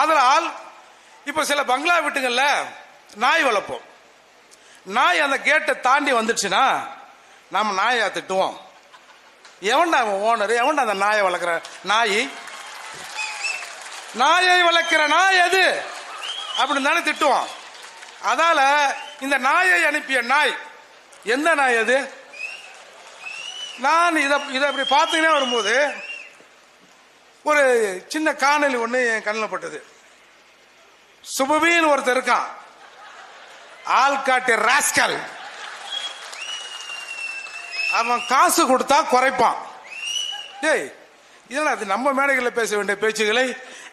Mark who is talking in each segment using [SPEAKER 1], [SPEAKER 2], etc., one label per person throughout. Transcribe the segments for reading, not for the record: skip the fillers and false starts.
[SPEAKER 1] அதனால் இப்ப சில பங்களா வீட்டுகள்ல நாய் வளர்ப்போம். நாய் அந்த கேட்டை தாண்டி வந்துடுச்சுன்னா நம்ம நாயை திட்டுவோம். எவன்டா அவன் ஓனர், எவன்டா அந்த நாயை வளர்க்குற நாயை வளர்க்கிற நாய் எது அப்படின்னு தானே திட்டுவோம். அதால இந்த நாயை அனுப்பிய நாய் எந்த நாய் அது? நான் இதை இப்படி பார்த்தீங்கன்னா வரும்போது ஒரு சின்ன காணொலி ஒண்ணு என் கண்ணில் பட்டது. சுபவீன் ஒருத்தர் இருக்கான், ஆள்காட்டி ராஸ்கல். அவன் காசு கொடுத்தா குறைப்பான். டேய், இதெல்லாம் அது நம்ம மேடைகளில் பேச வேண்டிய பேச்சுகளை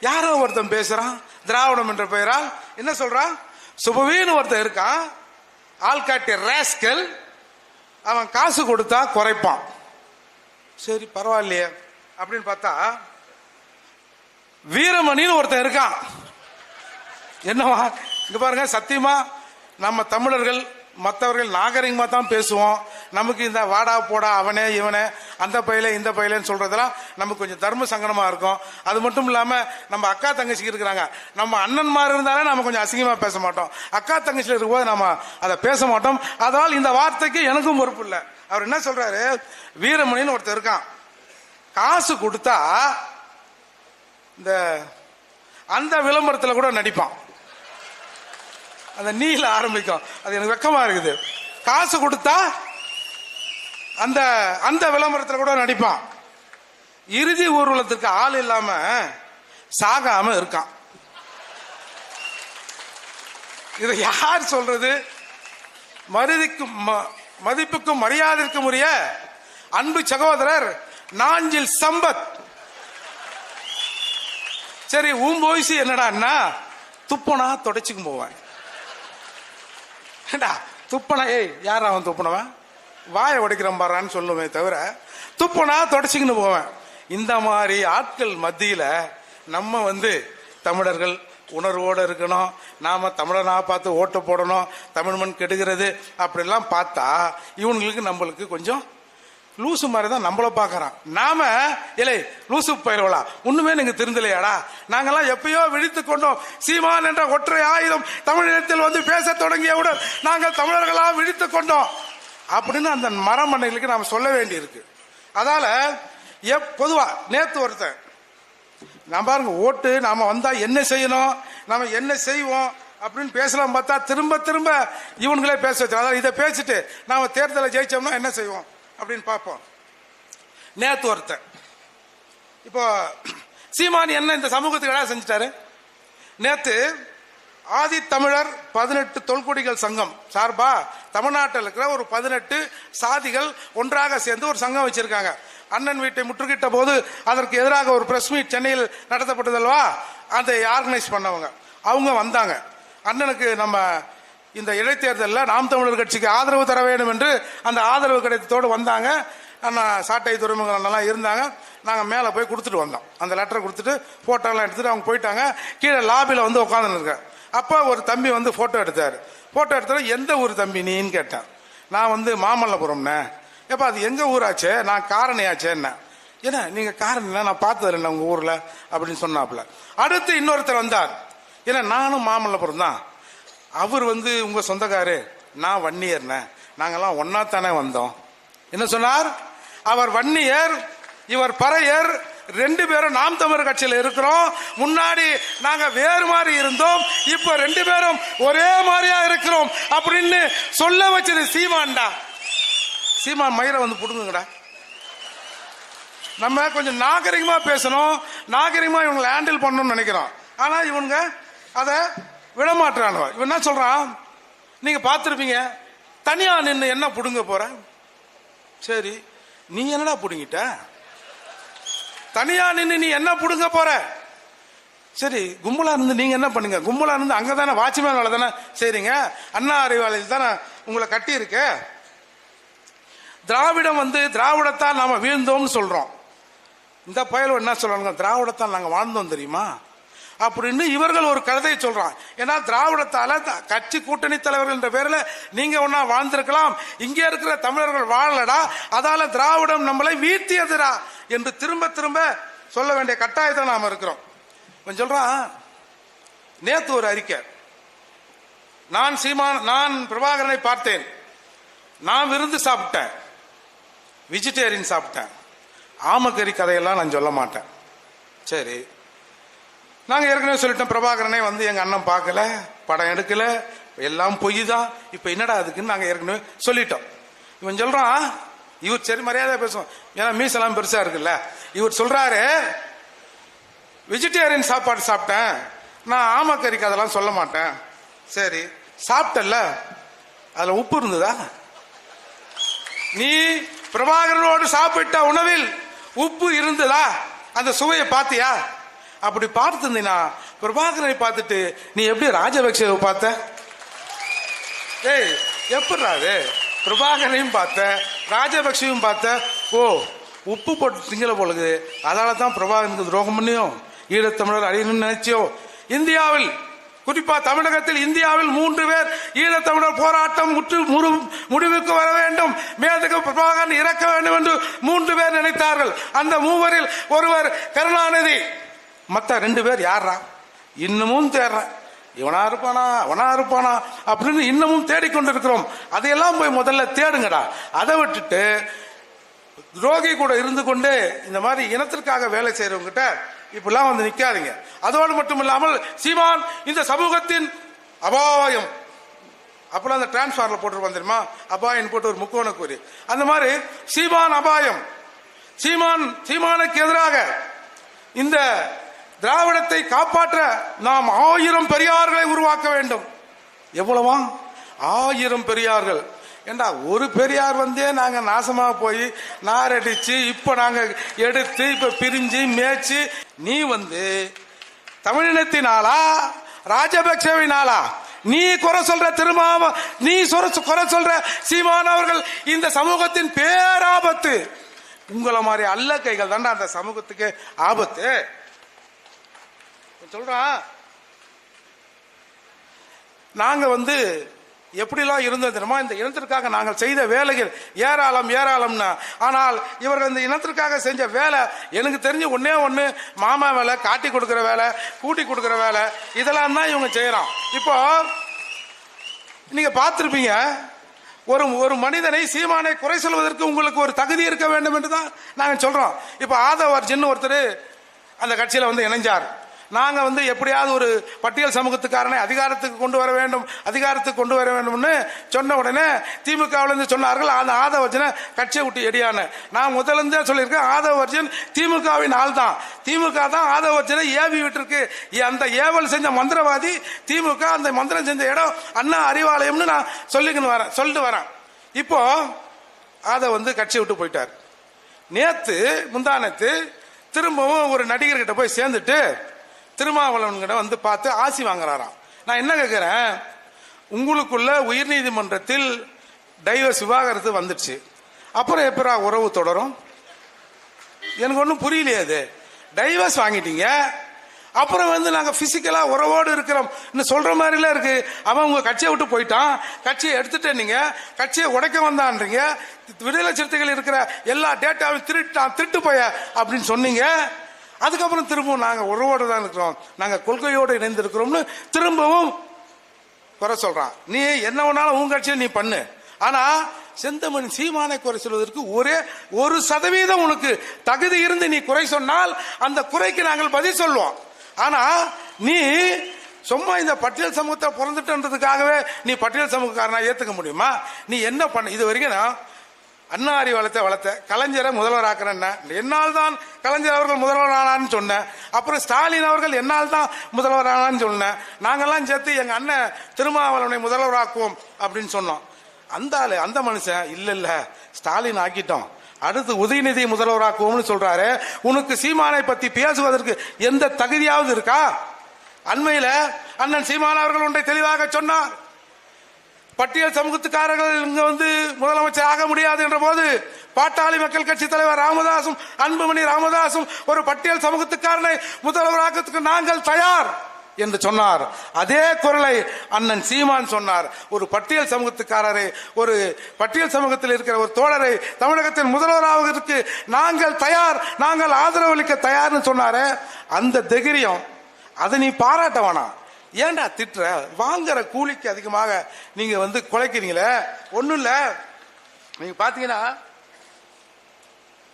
[SPEAKER 1] யாரோ ஒருத்தன் பேசுறான். திராவிடம் என்ற பெயரால் என்ன சொல்றான்? சுபவீன் ஒருத்தன் இருக்கான், ஆள்காட்டி ராஸ்கல். அவன் காசு கொடுத்தா குறைப்பான். சரி, பரவாயில்லையே அப்படின்னு பார்த்தா வீரமணின்னு ஒருத்தன் இருக்கான். என்னவா? இங்க பாருங்க, சத்தியமா நம்ம தமிழர்கள் மற்றவர்கள் நாகரிகமா தான் பேசுவோம். நமக்கு இந்த வாடா போடா அவனே இவனே அந்த பையில இந்த பையிலன்னு சொல்றதெல்லாம் நமக்கு கொஞ்சம் தர்ம சங்கடமா இருக்கும். அது மட்டும் இல்லாம நம்ம அக்கா தங்கச்சிக்கு இருக்கிறாங்க. நம்ம அண்ணன்மார் இருந்தாலே நம்ம கொஞ்சம் அசிங்கமா பேச மாட்டோம். அக்கா தங்கச்சியில் இருக்கும்போது நம்ம அதை பேச மாட்டோம். அதனால் இந்த வார்த்தைக்கு எனக்கும் பொறுப்பு இல்லை. அவர் என்ன சொல்றாரு? வீரமணின்னு ஒருத்தர் இருக்கான், காசு கொடுத்தா இந்த அந்த விளம்பரத்தில் கூட நடிப்பான். அந்த நீல ஆரம்பிக்கும். அது எனக்கு வெக்கமா இருக்குது. காசு கொடுத்தா அந்த அந்த விளம்பரத்தில் கூட நடிப்பான். இறுதி ஊர்வலத்திற்கு ஆள் இல்லாம சாகாம இருக்கான். இதை யார் சொல்றது? மதிப்புக்கும் மரியாதைக்கும் உரிய அன்பு சகோதரர் நாஞ்சில் சம்பத். சரி, ஊம்போய்சி என்னடா, துப்பனா தொடச்சுக்கும் போவேன். துப்பனா யார் அவன் துப்புனவன்? வாயை உடைக்கிறோம் பாறான்னு சொல்லுவே தவிர துப்பனா தொடச்சிக்கின்னு போவேன். இந்த மாதிரி ஆட்கள் மத்தியில நம்ம தமிழர்கள் உணர்வோடு இருக்கணும். நாம தமிழனா பார்த்து ஓட்டு போடணும். தமிழ் மண் கெடுகிறது அப்படிலாம் பார்த்தா இவங்களுக்கு நம்மளுக்கு கொஞ்சம் லூசு மாதிரி தான் நம்மள பாக்குறான். நாம இல்லை லூசு பயிர்களா, ஒண்ணுமே நீங்க திருந்தலையாடா, நாங்கெல்லாம் எப்பயோ விழித்து கொண்டோம். சீமான் என்ற ஒற்றை ஆயுதம் தமிழகத்தில் பேச தொடங்கியவுடன் நாங்கள் தமிழர்களா விழித்து கொண்டோம் அப்படின்னு அந்த மரமண்டைகளுக்கு நாம சொல்ல வேண்டி இருக்கு. அதால பொதுவா நேத்து ஒருத்தன் நான் பாருங்க, ஓட்டு நாம வந்தா என்ன செய்யணும், நாம என்ன செய்வோம் அப்படின்னு பேசலாம் பார்த்தா திரும்ப திரும்ப இவங்களே பேச வச்சு, அதாவது இதை பேசிட்டு நாம தேர்தலை ஜெயிச்சோம்னா என்ன செய்வோம் அப்படின்னு பார்ப்போம். நேத்து ஒருத்தன் இப்போ சீமான் என்ன இந்த சமூகத்துக்கு என்ன செஞ்சிட்டாரு? நேத்து ஆதி தமிழர் 18 தொல்குடிகள் சங்கம் சார்பா தமிழ்நாட்டில் இருக்கிற ஒரு 18 சாதிகள் ஒன்றாக சேர்ந்து ஒரு சங்கம் வச்சிருக்காங்க. அண்ணன் வீட்டை முற்றுகிட்ட போது அதற்கு எதிராக ஒரு பிரஸ் மீட் சென்னையில் நடத்தப்பட்டதல்வா, அதை ஆர்கனைஸ் பண்ணவங்க அவங்க வந்தாங்க. அண்ணனுக்கு நம்ம இந்த இடைத்தேர்தலில் நாம் தமிழர் கட்சிக்கு ஆதரவு தர வேண்டும் என்று அந்த ஆதரவு கடிதத்தோடு வந்தாங்க. அண்ணா சாட்டை துறைமுகெல்லாம் இருந்தாங்க. நாங்கள் மேலே போய் கொடுத்துட்டு வந்தோம். அந்த லெட்டரை கொடுத்துட்டு ஃபோட்டோலாம் எடுத்துட்டு அவங்க போயிட்டாங்க. கீழே லாபியில் உட்காந்துருக்க அப்போ ஒரு தம்பி ஃபோட்டோ எடுத்தார். ஃபோட்டோ எடுத்தாலும் எந்த ஊர் தம்பி நீன்னு கேட்டேன். நான் மாமல்லபுரம்னே. எப்போ அது எங்கள் ஊராச்சே, நான் காரணியாச்சேன்னா. ஏன்னா நீங்கள் காரணினா நான் பார்த்தது இல்லை உங்கள் ஊரில் அப்படின்னு சொன்னாப்புல. அடுத்து இன்னொருத்தர் வந்தார். ஏன்னா நானும் மாமல்லபுரம் தான். அவர் உங்க சொந்தக்காரு, நான் வன்னியர்னே, நாங்கெல்லாம் ஒன்னா தானே வந்தோம். என்ன சொன்னார்? அவர் வன்னியர், இவர் பறையர், 2 பேரும் நாம் தமிழர் கட்சியில் இருக்கிறோம். முன்னாடி நாங்க வேறு மாதிரி இருந்தோம், இப்ப 2 பேரும் ஒரே மாதிரியா இருக்கிறோம் அப்படின்னு சொல்ல வச்சது சீமான்டா. சீமான் மயிரை புடுங்குங்கடா. நம்ம கொஞ்சம் நாகரிகமா பேசணும், நாகரிகமா இவங்களை ஹேண்டில் பண்ணணும்னு நினைக்கிறோம். ஆனா இவங்க அதை விடமாட்டானுவ. இவன் என்ன சொல்றான்? நீங்க பார்த்திருப்பீங்க, தனியா நின்று என்ன புடுங்க போற? சரி, நீ என்னடா புடுங்கிட்ட? தனியா நின்று நீ என்ன புடுங்க போற? சரி, கும்பலா இருந்து நீங்க என்ன பண்ணுங்க? கும்பலா இருந்து அங்கதானே வாட்ச்மேன் வேலை தானே செய்றீங்க. அண்ணா அறிவாலயத்தில் தானே உங்களை கட்டி இருக்கு. திராவிடம் திராவிடத்தால் நாம வீழ்ந்தோம்னு சொல்றோம். இந்த பயல் என்ன சொல்றாங்க? திராவிடத்தால் நாங்க வாழ்ந்தோம் தெரியுமா அப்படின்னு இவர்கள் ஒரு கருத்தை சொல்றான். ஏன்னா திராவிடத்தால கட்சி கூட்டணி தலைவர்கள் என்ற பேர்ல நீங்க ஒன்னா வாழ்ந்திருக்கலாம், இங்கே இருக்கிற தமிழர்கள் வாழலடா, அதால திராவிடம் நம்மளை வீழ்த்தியதுடா என்று திரும்ப திரும்ப சொல்ல வேண்டிய கட்டாயத்தில் நாம இருக்கிறோம். சொல்றான், நேத்து ஒரு அறிக்கை, நான் பிரபாகரனை பார்த்தேன், நான் விருந்து சாப்பிட்டேன், வெஜிடேரியன் சாப்பிட்டேன், ஆமக்கறி கதையெல்லாம் நான் சொல்ல மாட்டேன். சரி, நாங்க ஏற்கனவே சொல்லிட்டோம், பிரபாகரனை வந்து எங்க அண்ணன் பார்க்கல, படம் எடுக்கல, எல்லாம் பொய் தான். இப்ப என்னடா அதுக்குன்னு நாங்க ஏற்கனவே சொல்லிட்டோம். இவன் சொல்றான், இவர் சரி மரியாதை பேசுவோம், ஏன்னா மீசெல்லாம் பெருசா இருக்குல்ல. இவர் சொல்றாரு, வெஜிடேரியன் சாப்பாடு சாப்பிட்டேன், நான் ஆமக்கறிக்கு அதெல்லாம் சொல்ல மாட்டேன். சரி, சாப்பிட்டல்ல, அதுல உப்பு இருந்ததா? நீ பிரபாகரனோடு சாப்பிட்ட உணவில் உப்பு இருந்ததா? அந்த சுவையை பார்த்தியா? அப்படி பார்த்திருந்தீனா பிரபாகரனை பார்த்துட்டு நீ எப்படி ராஜபக்சேவை பார்த்த? ஏய், எப்படாது பிரபாகரனையும் பார்த்த, ராஜபக்சேவும் பார்த்த? ஓ, உப்பு போட்டு திங்கல போலுது, அதனால தான் பிரபாகரனுக்கு துரோகம் பண்ணியும் ஈழத்தமிழர் அழியணும்னு நினைச்சியோ? இந்தியாவில், குறிப்பா தமிழகத்தில், இந்தியாவில் 3 பேர் ஈழத்தமிழர் போராட்டம் முடிவுக்கு வர வேண்டும், மேதகு பிரபாகரன் இறக்க வேண்டும் என்று 3 பேர் நினைத்தார்கள். அந்த 3வரில் ஒருவர் கருணாநிதி. மற்ற 2 பேர் யாரா? இன்னமும் தேடுறேன், இவனா இருப்பானா அவனா இருப்பானா அப்படின்னு இன்னமும் தேடிக்கொண்டிருக்கிறோம். அதையெல்லாம் போய் முதல்ல தேடுங்கடா. அதை விட்டுட்டு துரோகி கூட இருந்து கொண்டு இந்த மாதிரி இனத்திற்காக வேலை செய்யறவங்கிட்ட இப்பெல்லாம் வந்து நிக்காதீங்க. அதோடு மட்டும் இல்லாமல் சீமான் இந்த சமூகத்தின் அபாயம், அப்பெல்லாம் அந்த டிரான்ஸ்பார்ல போட்டு வந்துருமா, அபாயம் போட்டு ஒரு முக்கோண கூறி, அந்த மாதிரி சீமான் அபாயம். சீமானுக்கு எதிராக இந்த திராவிடத்தை காப்பாற்ற நாம் 1000 பெரியார்களை உருவாக்க வேண்டும். எவ்வளவா? 1000 பெரியார்கள். ஏண்டா, ஒரு பெரியார் வந்தே நாங்க நாசமா போய் நாரடிச்சு இப்ப நாங்க எடுத்து இப்ப பிரிஞ்சு மேய்ச்சி, நீ வந்து தமிழினத்தினாலா ராஜபக்சவினாலா நீ குறை சொல்ற நீ குறை சொல்ற சீமான் அவர்கள் இந்த சமூகத்தின் பேராபத்து. உங்களை மாதிரி அல்ல கைகள் தாண்டா அந்த சமூகத்துக்கு ஆபத்து. சொல்றான், நாங்க வந்து எப்படிலாம் இருந்தது தெரியுமா, இந்த இனத்திற்காக நாங்கள் செய்த வேலைகள் ஏராளம்னா, ஆனால் இவர்கள் இந்த இனத்திற்காக செஞ்ச வேலை எனக்கு தெரிஞ்சு ஒண்ணு மாமா வேலை, காட்டி கொடுக்கிற வேலை, கூட்டி கொடுக்கிற வேலை, இதெல்லாம் தான் இவங்க செய்யறான். இப்போ நீங்க பார்த்திருப்பீங்க, ஒரு மனிதனை சீமானை குறை சொல்வதற்கு உங்களுக்கு ஒரு தகுதி இருக்க வேண்டும் என்று தான் நாங்க சொல்றோம். இப்ப ஆதவ அர்ஜுன் ஒருத்தர் அந்த கட்சியில வந்து இணைஞ்சார். நாங்க வந்து எப்படியாவது ஒரு பட்டியல் சமூகத்துக்காரனை அதிகாரத்துக்கு கொண்டு வர வேண்டும்னு சொன்ன உடனே திமுகவில் இருந்து சொன்னார்கள், அந்த ஆதவர்ஜனை கட்சியை விட்டு எடியான. நான் முதல்ல இருந்தே சொல்லியிருக்கேன், ஆதவர்ஜன் திமுகவின் ஆள் தான். திமுக தான் ஆதவர்ஜனை ஏவி விட்டுருக்கு. அந்த ஏவல் செஞ்ச மந்திரவாதி திமுக. அந்த மந்திரம் செஞ்ச இடம் அண்ணா அறிவாலயம்னு நான் சொல்லிட்டு வரேன். இப்போ ஆத வந்து கட்சியை விட்டு போயிட்டார். முந்தானத்து திரும்பவும் ஒரு நடிகர்கிட்ட போய் சேர்ந்துட்டு திருமாவளவன் கிட்ட வந்து பார்த்து ஆசி வாங்குறாராம். நான் என்ன கேட்கிறேன், உங்களுக்குள்ள உயர்நீதிமன்றத்தில் டைவர்ஸ் விவாகரத்து வந்துடுச்சு, அப்புறம் எப்பரா உறவு தொடரும்? எனக்கு ஒன்றும் புரியலையே. அது டைவர்ஸ் வாங்கிட்டீங்க, அப்புறம் வந்து நாங்க பிசிக்கலா உறவோடு இருக்கிறோம் சொல்ற மாதிரிலாம் இருக்கு. அவன் உங்க கட்சியை விட்டு போயிட்டான், கட்சியை எடுத்துட்டு நீங்க கட்சியை உடைக்க வந்தான்றீங்க. விடுதலை சிறுத்தைகள் இருக்கிற எல்லா டேட்டாவையும் திருட்டு போய அப்படின்னு சொன்னீங்க. அதுக்கப்புறம் திரும்பவும் நாங்க உறவோடு தான் இருக்கிறோம், நாங்க கொள்கையோடு இணைந்து இருக்கிறோம்னு திரும்பவும் குறை சொல்றான். நீ என்ன வேணாலும் உன் கட்சியை நீ பண்ணு, ஆனா செந்தமணி சீமானை குறை சொல்வதற்கு ஒரே 1% உனக்கு தகுதி இருந்து நீ குறை சொன்னால் அந்த குறைக்கு நாங்கள் பதில் சொல்லுவோம். ஆனா நீ சும்மா இந்த பட்டியல் சமூகத்தை பிறந்துட்டதுக்காகவே நீ பட்டியல் சமூகக்காரனா ஏத்துக்க முடியுமா? நீ என்ன பண்ண? இது வரைக்கும் அண்ணா அறிவாலயத்தை வளர்த்த கலைஞரை முதல்வராக்குறேன், என்னால் தான் கலைஞர் அவர்கள் முதல்வர் ஆனான்னு சொன்னேன். அப்புறம் ஸ்டாலின் அவர்கள் என்னால் தான் முதல்வர் ஆனான்னு சொன்னேன். நாங்கெல்லாம் சேர்த்து எங்க அண்ணன் திருமாவளவனை முதல்வராக்குவோம் அப்படின்னு சொன்னோம். அந்த மனுஷன் இல்ல ஸ்டாலின் ஆக்கிட்டோம், அடுத்து உதயநிதி முதல்வராக்குவோம்னு சொல்றாரு. உனக்கு சீமானை பத்தி பேசுவதற்கு எந்த தகுதியாவது இருக்கா? அண்மையில அண்ணன் சீமான் அவர்கள் ஒன்றை தெளிவாக சொன்னார். பட்டியல் சமூகத்துக்காரர்கள் இங்க வந்து முதலமைச்சர் ஆக முடியாது என்ற போது பாட்டாளி மக்கள் கட்சி தலைவர் ராமதாசும் அன்புமணி ராமதாசும் ஒரு பட்டியல் சமூகத்துக்காரனை முதல்வராக்கத்துக்கு நாங்கள் தயார் என்று சொன்னார். அதே குரலை அண்ணன் சீமான் சொன்னார். ஒரு பட்டியல் சமூகத்துக்காரரை, ஒரு பட்டியல் சமூகத்தில் இருக்கிற ஒரு தோழரை தமிழகத்தின் முதல்வராவதற்கு நாங்கள் தயார், நாங்கள் ஆதரவு அளிக்க தயார்னு சொன்னாரு. அந்த தைரியம் அதை நீ பாராட்ட வேணாம். ஏன்டா திட்டுற? வாங்குற கூலிக்கு அதிகமாக நீங்க வந்து குலைக்கிறீங்களே. ஒண்ணும் இல்ல, நீங்க பாத்தீங்கன்னா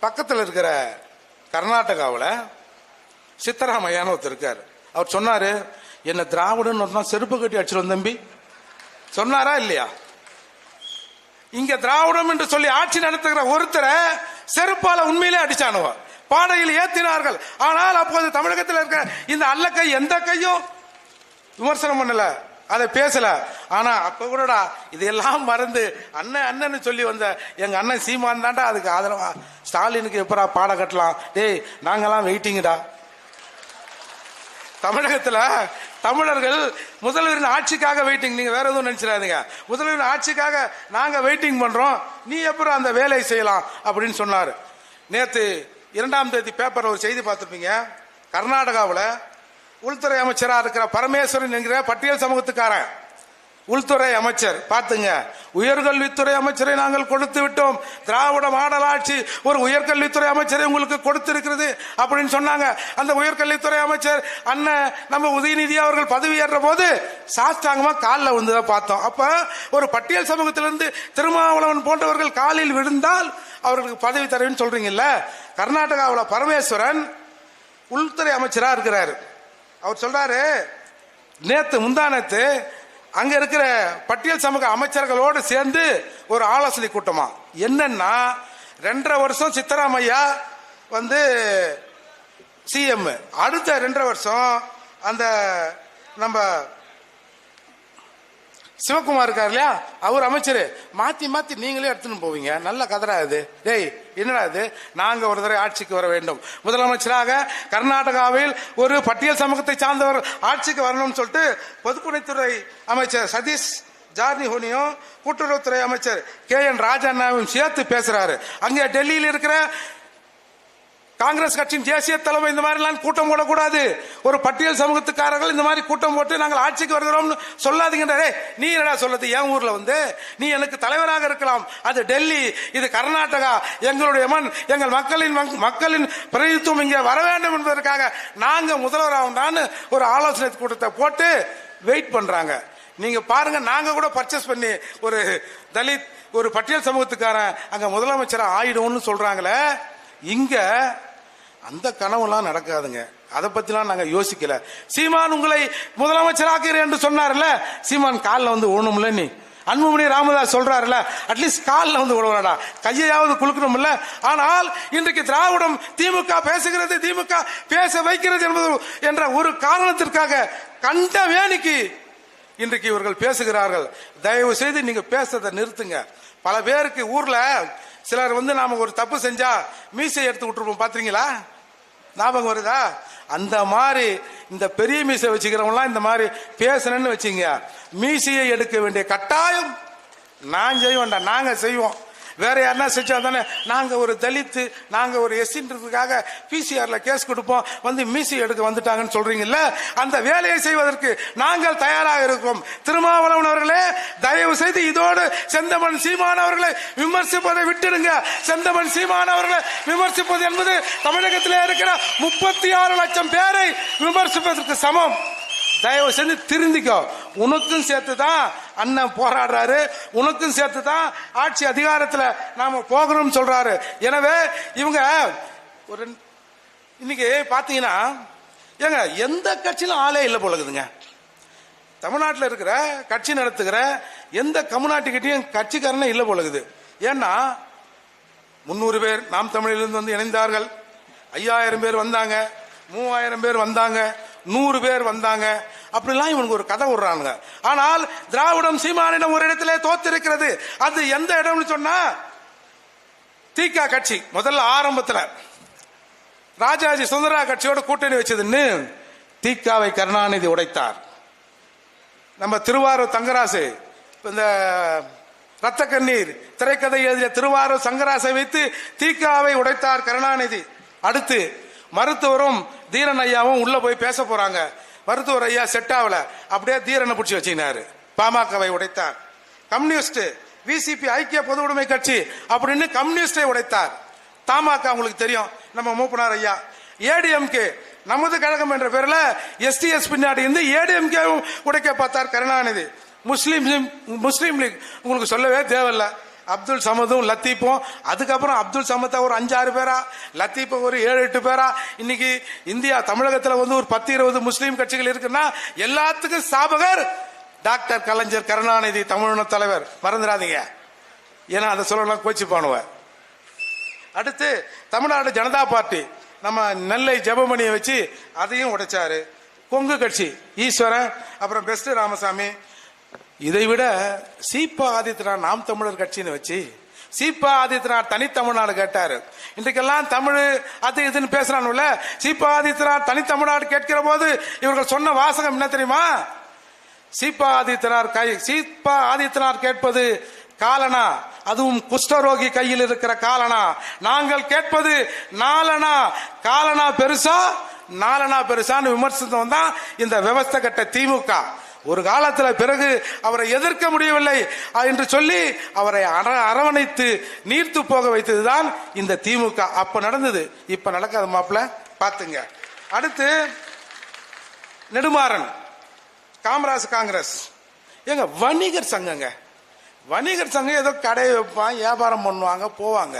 [SPEAKER 1] பக்கத்தில் இருக்கிற கர்நாடகாவில் சித்தராமையான்னு ஒருத்தர் இருக்காரு. அவர் சொன்னாரு, என்ன திராவிடன்னு செருப்பு கட்டி அடிச்சிடும் தம்பி சொன்னாரா இல்லையா? இங்க திராவிடம் என்று சொல்லி ஆட்சி நடத்துகிற ஒருத்தரை செருப்பால உண்மையிலே அடிச்சானுவ, பாடையில் ஏத்தினார்கள். ஆனால் அப்போது தமிழகத்தில் இருக்கிற இந்த அல்லக்கை எந்த கையும் விமர்சனம் பண்ணல, அதை பேசல. ஆனா அப்ப கூடடா இதெல்லாம் மறந்து அண்ணன் அண்ணன் சொல்லி வந்த எங்க அண்ணன் சீமான் தான்டா அதுக்கு ஆதரவா ஸ்டாலினுக்கு எப்பரா பாட கட்டலாம். டேய் நாங்கெல்லாம் வெயிட்டிங்கடா. தமிழகத்துல தமிழர்கள் முதல்வரின் ஆட்சிக்காக வெயிட்டிங். நீங்க வேற எதுவும் நினைச்சிடாதீங்க. முதல்வரின் ஆட்சிக்காக நாங்க வெயிட்டிங் பண்றோம், நீ எப்பறம் அந்த வேலையை செய்யலாம் அப்படின்னு சொன்னாரு. நேத்து 2ஆம் தேதி பேப்பர் ஒரு செய்தி பார்த்திருப்பீங்க. கர்நாடகாவில் உள்துறை அமைச்சராக இருக்கிற பரமேஸ்வரன் என்கிற பட்டியல் சமூகத்துக்காரன் உள்துறை அமைச்சர் பார்த்துங்க, உயர்கல்வித்துறை அமைச்சரை நாங்கள் கொடுத்து விட்டோம், திராவிட மாடல் ஆட்சி ஒரு உயர்கல்வித்துறை அமைச்சரை உங்களுக்கு கொடுத்திருக்கிறது அப்படின்னு சொன்னாங்க. அந்த உயர்கல்வித்துறை அமைச்சர் அண்ணன் நம்ம உதயநிதி அவர்கள் பதவியேற்ற போது சாஸ்தாங்கமா காலில் விழுந்ததை பார்த்தோம். அப்ப ஒரு பட்டியல் சமூகத்திலிருந்து திருமாவளவன் போன்றவர்கள் காலில் விழுந்தால் அவர்களுக்கு பதவி தருவேன்னு சொல்றீங்கல்ல. கர்நாடகாவில் பரமேஸ்வரன் உள்துறை அமைச்சரா இருக்கிறாரு. அவர் சொல்றாரு, நேத்து முந்தானத்து அங்க இருக்கிற பட்டியல் சமூக அமைச்சர்களோடு சேர்ந்து ஒரு ஆலோசனை கூட்டமா. என்னன்னா 2.5 வருஷம் சித்தராமையா வந்து சிஎம், அடுத்த 2.5 வருஷம் அந்த நம்ம சிவகுமார் இருக்கார் இல்லையா, அவர் அமைச்சர். மாத்தி மாத்தி நீங்களே எடுத்துன்னு போவீங்க. நல்ல கதரா இது. டேய் என்னடா இது? நாங்க ஒரு தடவை ஆட்சிக்கு வர வேண்டும், முதலமைச்சராக கர்நாடகாவில் ஒரு பட்டியல் சமூகத்தை சார்ந்தவர் ஆட்சிக்கு வரணும்னு சொல்லிட்டு பொதுப்பணித்துறை அமைச்சர் சதீஷ் ஜார்னிஹோனியும் கூட்டுறவுத்துறை அமைச்சர் KN ராஜாவும் சேர்த்து பேசுறாரு. அங்கே டெல்லியில் இருக்கிற காங்கிரஸ் கட்சியின் தேசிய தலைமை இந்த மாதிரி எல்லாம் கூட்டம் போடக்கூடாது, ஒரு பட்டியல் சமூகத்துக்காரர்கள் இந்த மாதிரி கூட்டம் போட்டு நாங்கள் ஆட்சிக்கு வருகிறோம் சொல்லாதீங்கன்றே. நீ என்னடா சொல்றது? என் ஊர்ல வந்து நீ எனக்கு தலைவராக இருக்கலாம், அது டெல்லி, இது கர்நாடகா, எங்களுடைய மண், எங்கள் மக்களின் பிரதிநிதித்துவம் இங்கே வர வேண்டும் என்பதற்காக நாங்க முதல்வராக ஒரு ஆலோசனை கூட்டத்தை போட்டு வெயிட் பண்றாங்க. நீங்க பாருங்க, நாங்க கூட பர்ச்சேஸ் பண்ணி ஒரு தலித் ஒரு பட்டியல் சமூகத்துக்காரன் அங்க முதலமைச்சரா ஆயிடும்னு சொல்றாங்களே. இங்க அந்த கனவுலாம் நடக்காதுங்க. அதை பத்திலாம் நாங்க யோசிக்கல. சீமான் உங்களை முதலமைச்சராக்கிறேன் என்று சொன்னார்ல, சீமான் காலில் வந்து ஓணும்ல. நீ அன்புமணி ராமதாஸ் சொல்றாருல, அட்லீஸ்ட் காலில் வந்து விடுவாடா, கையையாவது குலுக்கணும்ல. ஆனால் இன்றைக்கு திராவிடம் திமுக பேசுகிறது, திமுக பேச வைக்கிறது என்பது என்ற ஒரு காரணத்திற்காக கண்ட வேணிக்கு இன்றைக்கு இவர்கள் பேசுகிறார்கள். தயவு செய்து நீங்க பேசுறதை நிறுத்துங்க. பல பேருக்கு ஊர்ல சிலர் வந்து நாம ஒரு தப்பு செஞ்சா மீசை எடுத்து விட்டுருப்போம், பாத்தீங்களா? ஞாபகம் வருதா? அந்த மாதிரி இந்த பெரிய மீசை வச்சுக்கிறவங்களாம் இந்த மாதிரி பேசணும்னு வச்சுங்க, மீசையை எடுக்க வேண்டிய கட்டாயம் நான் செய்ய வேண்டாம், நாங்க செய்வோம். வேற யாருன்னா செஞ்சா தானே. நாங்க ஒரு தலித்து, நாங்க ஒரு எஸ்சின்றதுக்காக பிசிஆர்ல கேஸ் கொடுப்போம், வந்து மீசி எடுக்க வந்துட்டாங்கன்னு சொல்றீங்கல்ல, அந்த வேலையை செய்வதற்கு நாங்கள் தயாராக இருக்கோம். திருமாவளவன் அவர்களே, தயவு செய்து இதோடு செந்தமன் சீமான் அவர்களை விமர்சிப்பதை விட்டுடுங்க. செந்தமன் சீமான் அவர்களை விமர்சிப்பது என்பது தமிழகத்தில் இருக்கிற 36 லட்சம் பேரை விமர்சிப்பதற்கு சமம். தயவு செஞ்சு திருந்திக்கோ. உனக்கும் சேர்த்துதான் அண்ணன் போராடுறாரு, உனக்கும் சேர்த்துதான் ஆட்சி அதிகாரத்தில் நாம போகணும்னு சொல்றாரு. எனவே இவங்க ஒரு இன்னைக்கு பாத்தீங்கன்னா ஏங்க எந்த கட்சியிலும் ஆளே இல்லை போலக்குதுங்க. தமிழ்நாட்டில் இருக்கிற கட்சி நடத்துகிற எந்த கம்யூனிட்டிகிட்டையும் கட்சிக்காரனே இல்லை போலக்குது. ஏன்னா 300 பேர் நாம் தமிழிலிருந்து வந்து இணைந்தார்கள், 5000 பேர் வந்தாங்க, 3000 பேர் வந்தாங்க, 100 பேர் வந்தாங்க, அப்படிலாம் இவனுக்கு ஒரு கதை விடுறாங்க. ஆனால் திராவிடம் சீமானிடம் ஒரு இடத்திலே தோத்திருக்கிறது. அது எந்த இடம்னு சொன்னா, திக கட்சி முதல்ல ஆரம்பத்தில் ராஜாஜி சுந்தரா கட்சியோட கூட்டணி வச்சதுன்னு திகாவை கருணாநிதி உடைத்தார். நம்ம திருவாரூர் தங்கராசு இந்த ரத்த கண்ணீர் திரைக்கதை எழுதிய திருவாரூர் தங்கராசை வைத்து திகாவை உடைத்தார் கருணாநிதி. அடுத்து மருத்துவரும் தீரன் ஐயாவும் உள்ள போய் பேச போறாங்க. மருத்துவர் ஐயா செட் ஆகல, அப்படியே தீரனை பிடிச்சி வச்சினாரு, பாமகவை உடைத்தார். கம்யூனிஸ்ட் விசிபி ஐக்கிய பொது உடைமை கட்சி அப்படின்னு கம்யூனிஸ்டை உடைத்தார். தமாக உங்களுக்கு தெரியும், நம்ம மூப்பனார் ஐயா. ஏடிஎம்கே நமது கழகம் என்ற பேர்ல எஸ்டிஎஸ் பின்னாடி இருந்து ஏடிஎம்கேவும் உடைக்க பார்த்தார் கருணாநிதி. முஸ்லீம் லீக் உங்களுக்கு சொல்லவே தேவையில்லை. அப்துல் சமதும் லத்தீப்பும், அதுக்கப்புறம் அப்துல் சமத்தை ஒரு 5-6 பேரா, லத்தீப் ஒரு 7-8 பேரா. இன்னைக்கு இந்தியா தமிழகத்தில் வந்து ஒரு 10-20 முஸ்லீம் கட்சிகள் இருக்குன்னா எல்லாத்துக்கும் ஸ்தாபகர் டாக்டர் கலைஞர் கருணாநிதி, தமிழின தலைவர். மறந்துடாதீங்க, ஏன்னா அதை சொல்லலாம் கோச்சு பானுவேன். அடுத்து தமிழ்நாடு ஜனதா பார்ட்டி நம்ம நெல்லை ஜெபமணியை வச்சு அதையும் உடைச்சாரு. கொங்கு கட்சி ஈஸ்வரன், அப்புறம் பெஸ்ட் ராமசாமி. இதை விட சீபா ஆதித்யநாத் நாம் தமிழர் கட்சின்னு வச்சு சீபா ஆதித்யநாத் தனித்தமிழ்நாடு கேட்டாரு. இன்றைக்கெல்லாம் தமிழ் அது இதுன்னு பேசுறானுல்ல, சீபா ஆதித்யநாத் தனித்தமிழ்நாடு கேட்கிற போது இவர்கள் சொன்ன வாசகம் என்ன தெரியுமா? சீபா ஆதித்யநாத் கேட்பது காலனா, அதுவும் குஷ்டரோகி கையில் இருக்கிற காலனா. நாங்கள் கேட்பது நாலனா. காலனா பெருசா நாலனா பெருசான்னு விமர்சனம் தான் இந்த விவஸ்தை கட்ட திமுக. ஒரு காலத்தில் பிறகு அவரை எதிர்க்க முடியவில்லை என்று சொல்லி அவரை அரவணைத்து நீர்த்து போக வைத்ததுதான் இந்த திமுக. அப்ப நடந்தது, இப்ப நடக்காத மாப்பிள்ள பாத்துங்க. அடுத்து நெடுமாறன் காமராஜ் காங்கிரஸ். எங்க வணிகர் சங்கங்க, வணிகர் சங்கம் ஏதோ கடை வைப்பான், வியாபாரம் பண்ணுவாங்க, போவாங்க.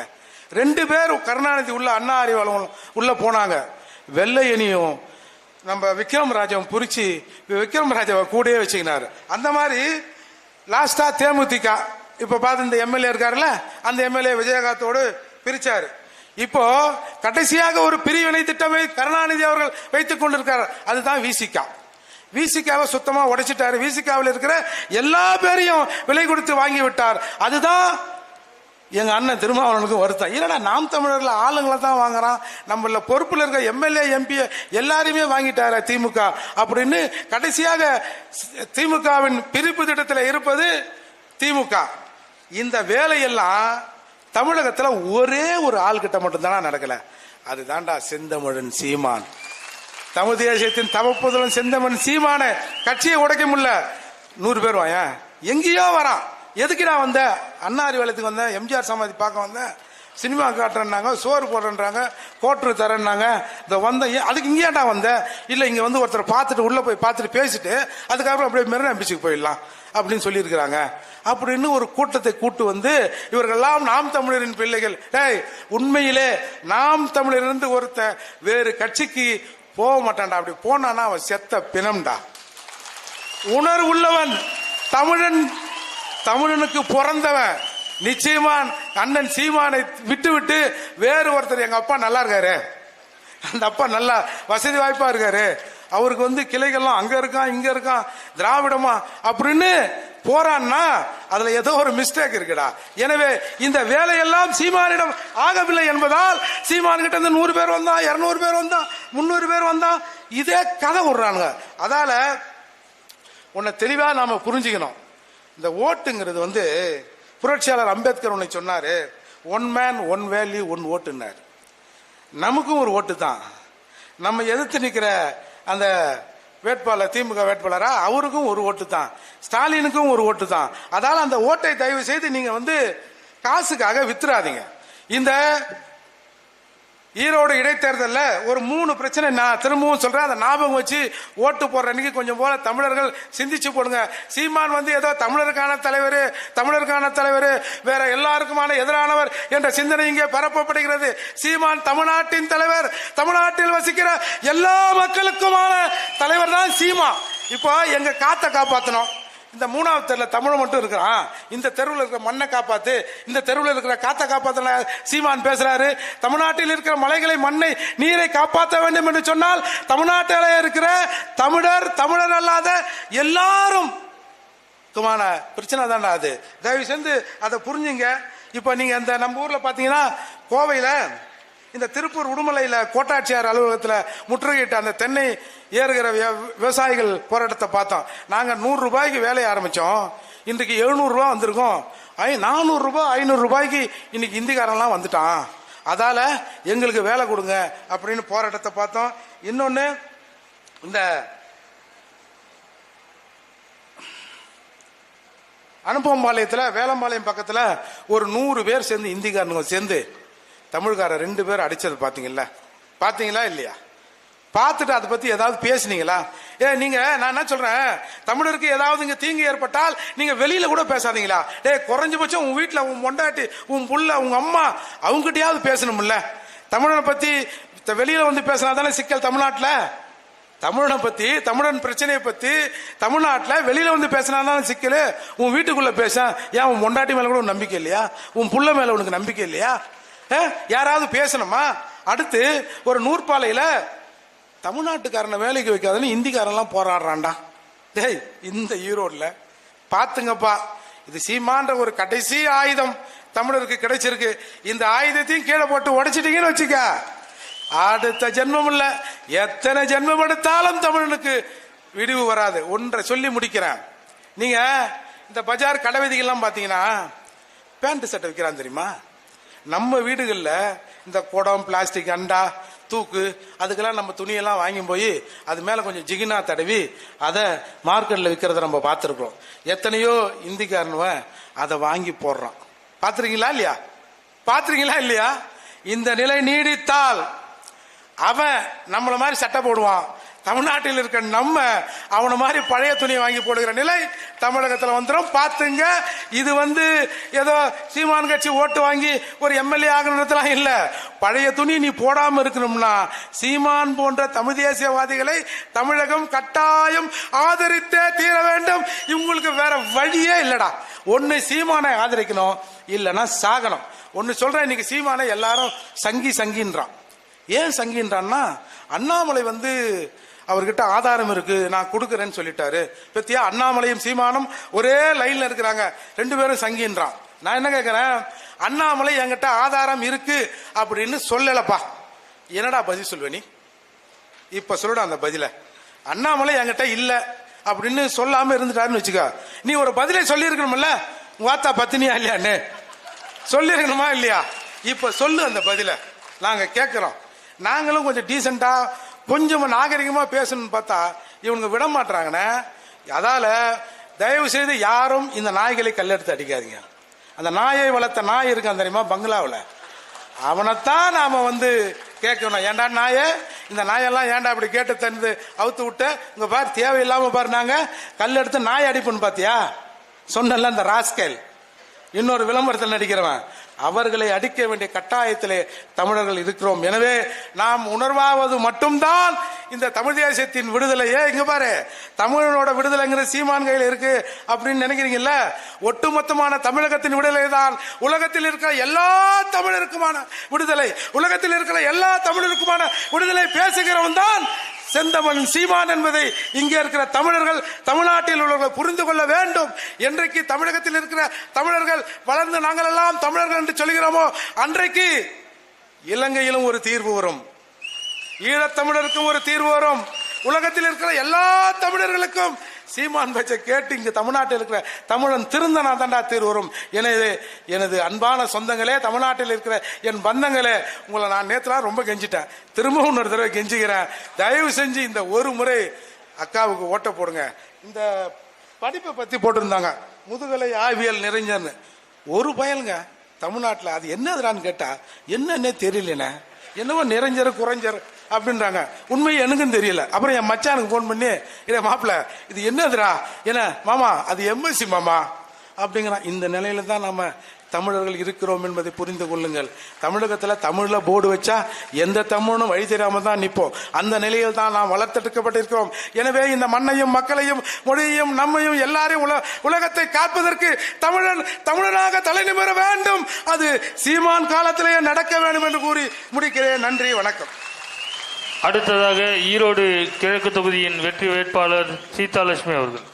[SPEAKER 1] 2 பேர் கருணாநிதி உள்ள அண்ணா அறிவாளம் உள்ள போனாங்க. வெள்ளையனியும் நம்ம விக்ரம் ராஜாவும் புரிச்சு விக்ரம் ராஜாவை கூடயே வச்சுக்கினாரு. அந்த மாதிரி லாஸ்டா தேமுதிக இப்ப பார்த்து இந்த எம்எல்ஏ இருக்காருல்ல, அந்த எம்எல்ஏ விஜயகாந்தோடு பிரிச்சாரு. இப்போ கடைசியாக ஒரு பிரிவினை திட்டமை கருணாநிதி அவர்கள் வைத்துக் கொண்டிருக்காரு. அதுதான் விசிகா. விசிகாவை சுத்தமா உடைச்சிட்டாரு. விசிகாவில் இருக்கிற எல்லா பேரையும் விலை கொடுத்து வாங்கி விட்டார். அதுதான் எங்க அண்ணன் திருமாவளவனுக்கு வருத்தம். இல்லடா, நாம் தமிழர்ல ஆளுங்களை தான் வாங்குறான், நம்மள பொறுப்புல இருக்க எம்எல்ஏ எம்பி எல்லாருமே வாங்கிட்டார திமுக அப்படின்னு. கடைசியாக திமுகவின் பிரிப்பு திட்டத்தில் இருப்பது திமுக. இந்த வேலையெல்லாம் தமிழகத்தில் ஒரே ஒரு ஆள் கிட்ட மட்டும்தானா நடக்கல. அதுதான்டா செந்தமிழன் சீமான். தமிழ் தேசியத்தின் தவப்புதலன் செந்தமிழன் சீமான கட்சியை உடைக்க முடியல. 100 பேர் வாங்க, எங்கேயோ வரான். எதுக்கு நான் வந்தேன்? அண்ணா அறிவாலயத்துக்கு வந்தேன், எம்ஜிஆர் சமாதி பார்க்க வந்தேன், சினிமா காட்டுறேன்னாங்க, சோறு போடுறேன்றாங்க, கோட்ரு தரேன்னாங்க. இந்த வந்தேன், அதுக்கு இங்கேயாண்டா வந்தேன்? இல்லை, இங்கே வந்து ஒருத்தர் பார்த்துட்டு உள்ளே போய் பார்த்துட்டு பேசிட்டு அதுக்கப்புறம் அப்படியே மெரினா பீச்சுக்கு போயிடலாம் அப்படின்னு சொல்லியிருக்கிறாங்க. அப்படின்னு ஒரு கூட்டத்தை கூட்டு வந்து இவர்கள்லாம் நாம் தமிழரின் பிள்ளைகள். டேய், உண்மையிலே நாம் தமிழரிலிருந்து ஒருத்த வேறு கட்சிக்கு போக மாட்டான்டா. அப்படி போனான்னா அவன் செத்த பிணம்டா. உணர்வுள்ளவன் தமிழன், தமிழனுக்கு பிறந்தவன். நிச்சயமா அண்ணன் சீமானை விட்டு விட்டு வேறு ஒருத்தர், எங்க அப்பா நல்லா இருக்காரு, அந்த அப்பா நல்லா வசதி வாய்ப்பா இருக்காரு, அவருக்கு வந்து கிளைகள்லாம் அங்க இருக்கான் இங்க இருக்கான் திராவிடமா அப்படின்னு போறான்னா அதுல ஏதோ ஒரு மிஸ்டேக் இருக்குடா. எனவே இந்த வேலையெல்லாம் சீமானிடம் ஆகவில்லை என்பதால் சீமான் கிட்ட இருந்து 100 பேர் வந்தான், 200 பேர் வந்தான், 300 பேர் வந்தான், இதே கதை விடுறானுங்க. அதால உன்னை தெளிவா நாம புரிஞ்சுக்கணும். இந்த ஓட்டுங்கிறது வந்து புரட்சியாளர் அம்பேத்கர் ஒன்று சொன்னாரு, 1 மேன் 1 வேல்யூ 1 ஓட்டுன்னாரு. நமக்கும் ஒரு ஓட்டு தான். நம்ம எதிர்த்து நிற்கிற அந்த வேட்பாளர், திமுக வேட்பாளரா, அவருக்கும் ஒரு ஓட்டு தான், ஸ்டாலினுக்கும் ஒரு ஓட்டு தான். அதால அந்த ஓட்டை தயவு செய்து நீங்க வந்து காசுக்காக வித்துறாதீங்க. இந்த ஈரோடு இடைத்தேர்தலில் ஒரு 3 பிரச்சனை நான் திரும்பவும் சொல்றேன், அதை ஞாபகம் வச்சு ஓட்டு போடுற அன்னைக்கு கொஞ்சம் போல தமிழர்கள் சிந்திச்சு போடுங்க. சீமான் வந்து ஏதோ தமிழருக்கான தலைவர் வேற எல்லாருக்குமான எதிரானவர் என்ற சிந்தனை இங்கே பரப்பப்படுகிறது. சீமான் தமிழ்நாட்டின் தலைவர், தமிழ்நாட்டில் வசிக்கிற எல்லா மக்களுக்குமான தலைவர் தான் சீமா. இப்போ எங்க காத்தை காப்பாற்றணும். இந்த 3வது தெருவில் தமிழ் மட்டும் இருக்கிறான், இந்த தெருவில் இருக்கிற மண்ணை காப்பாத்து, இந்த தெருவில் இருக்கிற காத்தை காப்பாத்த சீமான் பேசுறாரு. தமிழ்நாட்டில் இருக்கிற மலைகளை, மண்ணை, நீரை காப்பாற்ற வேண்டும் என்று சொன்னால் தமிழ்நாட்டில் இருக்கிற தமிழர் அல்லாத எல்லாரும் பிரச்சனை தான்டா அது. தயவு செஞ்சு அதை புரிஞ்சுங்க. இப்ப நீங்க இந்த நம்ம ஊர்ல பாத்தீங்கன்னா, கோவையில இந்த திருப்பூர் உடுமலையில கோட்டாட்சியார் அலுவலகத்தில் முற்றுகையிட்ட அந்த தென்னை ஏறுகிற விவசாயிகள் போராட்டத்தை பார்த்தோம். நாங்க 100 ரூபாய்க்கு வேலையை ஆரம்பிச்சோம், இன்றைக்கு 700 ரூபாய் வந்திருக்கோம். 400 ரூபாய் 500 ரூபாய்க்கு இன்னைக்கு இந்திக்காரெல்லாம் வந்துட்டான். அதால எங்களுக்கு வேலை கொடுங்க அப்படின்னு போராட்டத்தை பார்த்தோம். இன்னொன்னு, இந்த அனுப்பம்பாளையத்தில், வேலம்பாளையம் பக்கத்தில் ஒரு 100 பேர் சேர்ந்து, இந்திக்காரனுங்க சேர்ந்து தமிழ்கார 2 பேர் அடிச்சது பாத்தீங்களா இல்லையா? பார்த்துட்டு அதை பத்தி ஏதாவது பேசுனீங்களா? நீங்க நான் என்ன சொல்றேன், தமிழருக்கு ஏதாவது இங்க தீங்கு ஏற்பட்டால் நீங்க வெளியில கூட பேசாதீங்களா? குறைஞ்சபட்சம் உன் வீட்டுல உன் பொண்டாட்டி, உன் புள்ள, உங்க அம்மா, அவங்ககிட்டயாவது பேசணும்ல. தமிழனை பத்தி வெளியில வந்து பேசினா தானே சிக்கல் தமிழ்நாட்டுல. தமிழனை பத்தி, தமிழன் பிரச்சனையை பத்தி தமிழ்நாட்டில் வெளியில வந்து பேசினா சிக்கல். உன் வீட்டுக்குள்ள பேச ஏன் உன் பொண்டாட்டி மேல கூட நம்பிக்கை இல்லையா? உன் புள்ள மேல உனக்கு நம்பிக்கை இல்லையா? யாராவது பேசணுமா? அடுத்து ஒரு நூற்பாலையில தமிழ்நாட்டுக்காரனை வேலைக்கு வைக்காதுன்னு இந்திக்காரெல்லாம் போராடுறான்டா. டேய், இந்த ஈரோடுல பாத்துங்கப்பா, இது சீமான்ற ஒரு கடைசி ஆயுதம் தமிழருக்கு கிடைச்சிருக்கு. இந்த ஆயுதத்தையும் கீழே போட்டு உடைச்சிட்டீங்கன்னு வச்சுக்க, அடுத்த ஜென்மம் இல்ல, எத்தனை ஜென்மம் எடுத்தாலும் தமிழனுக்கு விடிவு வராது. ஒன்றை சொல்லி முடிக்கிறேன். நீங்க இந்த பஜார் கடை வீதிகள்லாம் பாத்தீங்கன்னா பேண்ட் சட்டை விற்கிறான் தெரியுமா? நம்ம வீடுகளில் இந்த குடம், பிளாஸ்டிக் அண்டா, தூக்கு, அதுக்கெல்லாம் நம்ம துணியெல்லாம் வாங்கி போய் அது மேல கொஞ்சம் ஜிகினா தடவி அதை மார்க்கெட்ல விற்கிறத நம்ம பார்த்துருக்கோம். எத்தனையோ இந்திக்காரனுவன் அதை வாங்கி போடுறான். பார்த்துருக்கீங்களா இல்லையா? பார்த்துருக்கீங்களா இல்லையா? இந்த நிலை நீடித்தால் அவன் நம்மள மாதிரி சட்டை போடுவான். தமிழ்நாட்டில் இருக்க நம்ம அவனை மாதிரி பழைய துணியை வாங்கி போடுகிற நிலை தமிழகத்தில் வந்துடும். பார்த்துங்க. இது ஏதோ சீமான் கட்சி ஓட்டு வாங்கி ஒரு எம்எல்ஏ ஆகணும்லாம் இல்ல. பழைய துணி நீ போடாம இருக்கணும்னா சீமான் போன்ற தமிழ் தேசியவாதிகளை தமிழகம் கட்டாயம் ஆதரித்தே தீர வேண்டும். இவங்களுக்கு வேற வழியே இல்லடா. ஒன்னு சீமானை ஆதரிக்கணும், இல்லைன்னா சாகணும். ஒன்னு சொல்றேன், இன்னைக்கு சீமானை எல்லாரும் சங்கின்றான். ஏன் சங்கின்றான்னா, அண்ணாமலை அவர்கிட்ட ஆதாரம் இருக்கு, நான் கொடுக்கறேன்னு சொல்லிட்டாரு. பத்தியா, அண்ணாமலையும் சீமானும் ஒரே லைன்ல இருக்கிறாங்க, ரெண்டு பேரும் சங்கின்றான். நான் என்ன கேட்கிறேன், அண்ணாமலை என்கிட்ட ஆதாரம் இருக்கு அப்படின்னு சொல்லலப்பா, என்னடா பதில் சொல்வ நீ? இப்ப சொல்லுடா அந்த பதில. அண்ணாமலை என்கிட்ட இல்ல அப்படின்னு சொல்லாம இருந்துட்டாருன்னு வச்சுக்க, நீ ஒரு பதிலை சொல்லி இருக்கணும்ல. வாத்தா பத்தினியா இல்லையான்னு சொல்லி இருக்கணுமா இல்லையா? இப்ப சொல்லு அந்த பதில, நாங்க கேட்கிறோம். நாங்களும் கொஞ்சம் டீசெண்டா கொஞ்சம் நாகரிகமா பேசணும்னு பார்த்தா இவங்க விட மாட்டாங்கன்னு. அதால தயவு செய்து யாரும் இந்த நாய்களை கல்லெடுத்து அடிக்காதீங்க. அந்த நாயை வளர்த்த நாய் இருக்கான் தெரியுமா பங்களாவில், அவனைத்தான் நாம கேட்கணும். ஏன்டா நாயே, இந்த நாயெல்லாம் ஏன்டா அப்படி கேட்டு தந்து அவுத்து விட்டு இங்க பாரு, தேவையில்லாம பாரு, நாங்க கல் எடுத்து நாய் அடிப்புன்னு பாத்தியா சொன்னல இந்த ராஸ்கேல். இன்னொரு விளம்பரத்தில் நடிக்கிறவன், அவர்களை அடிக்க வேண்டிய கட்டாயத்திலே தமிழர்கள் இருக்கிறோம். எனவே நாம் உணர்வாவது மட்டும்தான் இந்த தமிழ் தேசியத்தின் விடுதலையே. இங்க பாரு, தமிழனோட விடுதலைங்கிற சீமான் கையில் இருக்கு அப்படின்னு நினைக்கிறீங்கல்ல, ஒட்டுமொத்தமான தமிழகத்தின் விடுதலை தான் உலகத்தில் இருக்கிற எல்லா தமிழருக்குமான விடுதலை. உலகத்தில் இருக்கிற எல்லா தமிழருக்குமான விடுதலை பேசுகிறவன் தான் செந்தமன் சீமான் என்பதை இங்கே இருக்கிற தமிழர்கள், தமிழ்நாட்டில் உள்ளவர்கள் புரிந்து கொள்ள வேண்டும். என்றைக்கு தமிழகத்தில் இருக்கிற தமிழர்கள் வளர்ந்து நாங்கள் எல்லாம் தமிழர்கள் என்று சொல்கிறோமோ அன்றைக்கு இலங்கையிலும் ஒரு தீர்வு வரும், ஈழத்தமிழருக்கும் ஒரு தீர்வு வரும், உலகத்தில் இருக்கிற எல்லா தமிழர்களுக்கும் சீமான் பேச்சை கேட்டு இங்கு தமிழ்நாட்டில் இருக்கிற தமிழன் திருந்தனா தாண்டா தீர்வு வரும். எனவே எனது அன்பான சொந்தங்களே, தமிழ்நாட்டில் இருக்கிற என் பந்தங்களே, உங்களை நான் நேற்றுலாம் ரொம்ப கெஞ்சிட்டேன், திரும்பவும் இன்னொரு தடவை கெஞ்சுகிறேன். தயவு செஞ்சு இந்த ஒரு முறை அக்காவுக்கு ஓட்ட போடுங்க. இந்த படிப்பை பத்தி போட்டிருந்தாங்க, முதுகலை ஆய்வியல் நிறைஞர்னு. ஒரு பயலுங்க தமிழ்நாட்டில் அது என்னதுடான்னு கேட்டா என்னன்னே தெரியலண்ணே, என்னவோ நிறைஞ்சர் குறைஞ்சர் அப்படின்றாங்க. உண்மையை எனக்கும் தெரியல. அப்புறம் என் மச்சானுக்கு போன் பண்ணி, இதை மாப்பிள்ள இது என்னதுடா, என்ன மாமா அது எம்எஸ்சி மாமா அப்படிங்கிறான். இந்த நிலையில தான் நம்ம தமிழர்கள் இருக்கிறோம் என்பதை புரிந்து கொள்ளுங்கள். தமிழகத்தில் தமிழ்ல போர்டு வச்சா எந்த தமிழனும் வழி தெரியாம தான் நிற்போம். அந்த நிலையில் தான் நாம் வளர்த்தெடுக்கப்பட்டிருக்கிறோம். எனவே இந்த மண்ணையும் மக்களையும் மொழியையும் நம்மையும் எல்லாரையும் உலகத்தை காப்பதற்கு தமிழனாக தலை நிமிர வேண்டும். அது சீமான் காலத்திலேயே நடக்க வேண்டும் என்று கூறி முடிக்கிறேன். நன்றி, வணக்கம்.
[SPEAKER 2] அடுத்ததாக ஈரோடு கிழக்கு தொகுதியின் வெற்றி வேட்பாளர் சீதாலட்சுமி அவர்கள்.